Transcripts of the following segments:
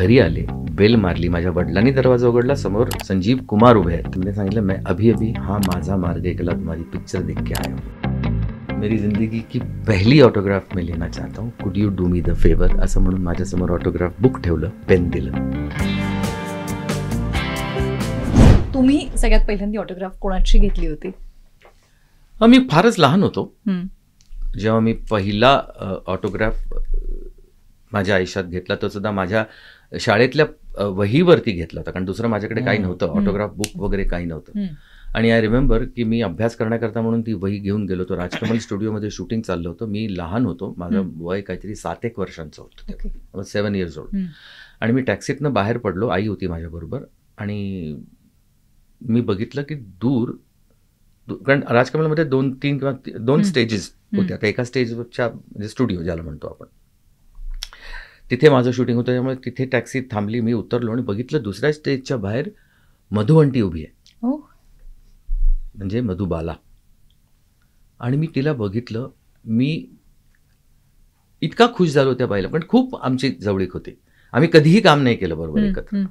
घरी आले, बेल मारली, माझ्या वडिलांनी दरवाजा उघडला, समोर संजीव कुमार उभे आहेत. मैंने सांगितलं मैं अभी अभी हाँ माझा मार्ग एकला तुम्हारी पिक्चर देख के आया हूँ. मेरी जिंदगी की पहली ऑटोग्राफ मैं लेना चाहता हूँ, कुड you do me the favour. असं म्हणून माझ्यासमोर ऑटोग्राफ बुक ठेवलं, पेन दिलं. तुम्ही सगळ्यात पहिल्यांदा ऑटोग्राफ कोणाची घेतली होती? मी फारच लहान होतो जेव्हा मी पहिला ऑटोग्राफ माझ्या आयुष्यात घेतला. तो सुद्धा माझ्या शाळेतल्या वहीवरती घेतला होता, कारण दुसरं माझ्याकडे काही नव्हतं, ऑटोग्राफ बुक वगैरे काही नव्हतं. आणि आय रिमेंबर की मी अभ्यास करण्याकरता म्हणून ती वही घेऊन गेलो होतो. राजकमल स्टुडिओमध्ये शूटिंग चाललं होतं. मी लहान होतो, माझं वय काहीतरी 7-1 वर्षांचं होतं, 7 years old. आणि मी टॅक्सीतनं बाहेर पडलो, आई होती माझ्याबरोबर, आणि मी बघितलं की दूर, कारण राजकमलमध्ये 2-3 किंवा 2 स्टेजेस होत्या. तर एका स्टेजच्या म्हणजे स्टुडिओ ज्याला म्हणतो आपण, तिथे माझं शूटिंग होतं. त्यामुळे तिथे टॅक्सी थांबली, मी उतरलो आणि बघितलं दुसऱ्या स्टेजच्या बाहेर मधुवंटी उभी आहे, म्हणजे मधुबाला. आणि मी तिला बघितलं, मी इतका खुश झालो त्या बाईला. पण खूप आमची जवळीक होती, आम्ही कधीही काम नाही केलं बरोबर एकत्र.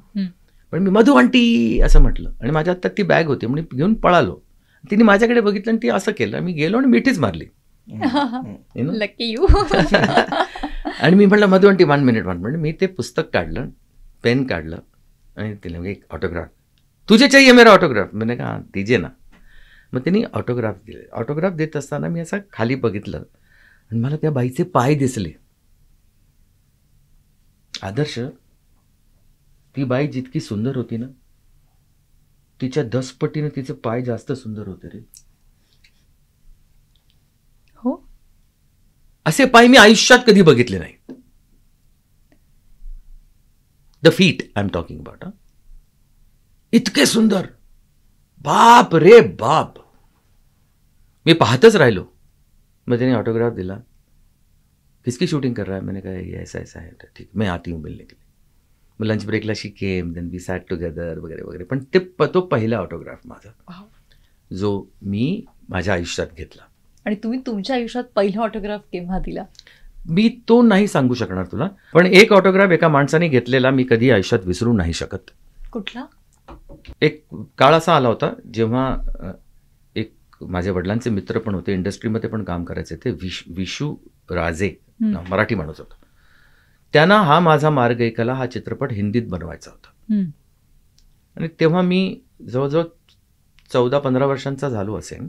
पण मी मधुवंटी असं म्हटलं आणि माझ्या हातात ती बॅग होती, म्हणजे घेऊन पळालो. तिने माझ्याकडे बघितलं आणि ती असं केलं. मी गेलो आणि मिठीच मारली. Lucky you. आणि मी म्हटलं मधुवंटी 1 minute म्हणजे मी ते पुस्तक काढलं, पेन काढलं आणि तिला एक ऑटोग्राफ, तुझे चाहिए मेरा ऑटोग्राफ. मैंने कहा दीजिए ना. मग त्यांनी ऑटोग्राफ दिले. ऑटोग्राफ देत असताना मी असं खाली बघितलं आणि मला त्या बाईचे पाय दिसले. आदर्श, ती बाई जितकी सुंदर होती ना, तिच्या 10 पटीने तिचे पाय जास्त सुंदर होते रे. हो, असे पाय मी आयुष्यात कधी बघितले नाही. The feet I am talking about. इतके सुंदर, बाप रे बाप. मी पाहतच राहिलो. मग त्याने ऑटोग्राफ दिला. किसकी शूटिंग कर रहा है? मैंने कहा ये ऐसा ऐसा है. ठीक, मैं आती हूँ मिलने के लिए. मग लंच ब्रेकला she came, then we sat together वगैरे वगैरे. पण तो पहिला ऑटोग्राफ माझा जो मी माझ्या आयुष्यात घेतला. आणि तुम्ही तुमच्या आयुष्यात पहिला ऑटोग्राफ केव्हा दिला? मी तो नाही सांगू शकणार तुला, पण एक ऑटोग्राफ एका माणसाने घेतलेला मी कधी आयुष्यात विसरू नाही शकत. कुठला? एक काळ असा आला होता जेव्हा एक माझ्या वडिलांचे मित्र पण होते, इंडस्ट्रीमध्ये पण काम करायचे, ते विशू राजे मराठी माणूस होता. त्यांना हा माझा मार्ग एकला हा चित्रपट हिंदीत बनवायचा होता. आणि तेव्हा मी जवळजवळ 14-15 वर्षांचा झालो असेल.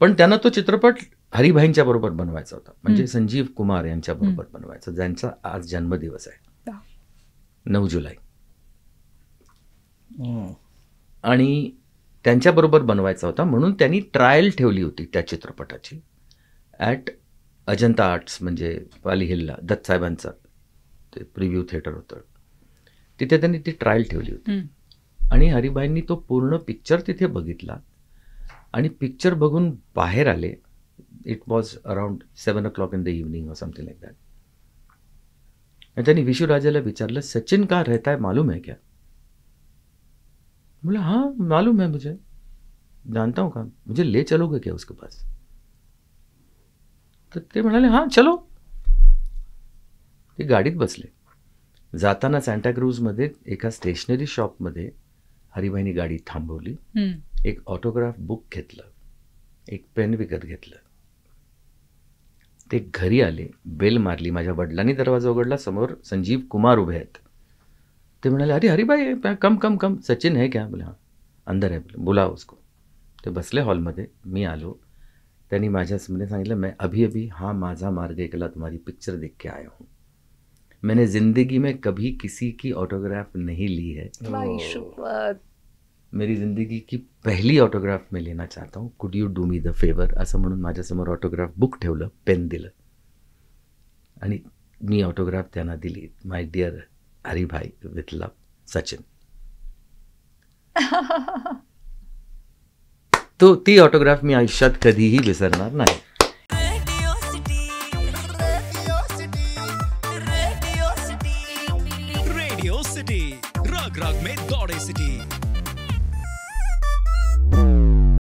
पण त्यांना तो चित्रपट हरिभाईंच्या बरोबर बनवायचा होता, म्हणजे संजीव कुमार यांच्या बरोबर बनवायचा, ज्यांचा आज जन्मदिवस आहे 9 जुलै. आणि त्यांच्याबरोबर बनवायचा होता, म्हणून त्यांनी ट्रायल ठेवली होती त्या चित्रपटाची ॲट अजंता आर्ट्स, म्हणजे वाली हिलला, दत्तसाहेबांचा ते प्रिव्ह्यू थिएटर होतं. तिथे त्यांनी ती ट्रायल ठेवली होती. आणि हरिभाईंनी तो पूर्ण पिक्चर तिथे बघितला आणि पिक्चर बघून बाहेर आले. It was around 7 o'clock in the evening और समथिंग लाइक दैट. आणि त्यांनी विशू राजाला विचारलं, सचिन का रहता है मालूम है क्या? बोला हाँ मालूम है मुझे, जानता हूँ का, मुझे ले चलोगे क्या उसके पास? तर ते म्हणाले हां चलो. ते गाडीत बसले. जाताना सॅन्टाक्रूजमध्ये एका स्टेशनरी शॉपमध्ये हरिभाईंनी गाडी थांबवली, एक ऑटोग्राफ बुक घेतलं, एक पेन विकत घेतलं. ते घरी आले, बेल मारली, माझ्या वडिलांनी दरवाजा उघडला, समोर संजीव कुमार उभे आहेत. ते म्हणाले अरे हरिभाई कम कम कम, सचिन है क्या? बोले हाँ अंदर है, बोले बुलाओ उसको. ते बसले हॉलमध्ये. मी आलो. त्यांनी माझ्यासमोर सांगितलं मैं अभी अभी हाँ माझा मार्ग एकला तुम्हारी पिक्चर देख के आया हूँ. मैंने जिंदगी में कभी किसी की ऑटोग्राफ नहीं ली है, मेरी जिंदगी की पहली ऑटोग्राफ मैं लेना चाहता हूँ, कुड you do me the favour. असं म्हणून माझ्यासमोर ऑटोग्राफ बुक ठेवलं, पेन दिलं आणि मी ऑटोग्राफ त्यांना दिली. माय डिअर हरिभाई विथ लव, सचिन. ती ऑटोग्राफ मी आयुष्यात कधीही विसरणार नाही.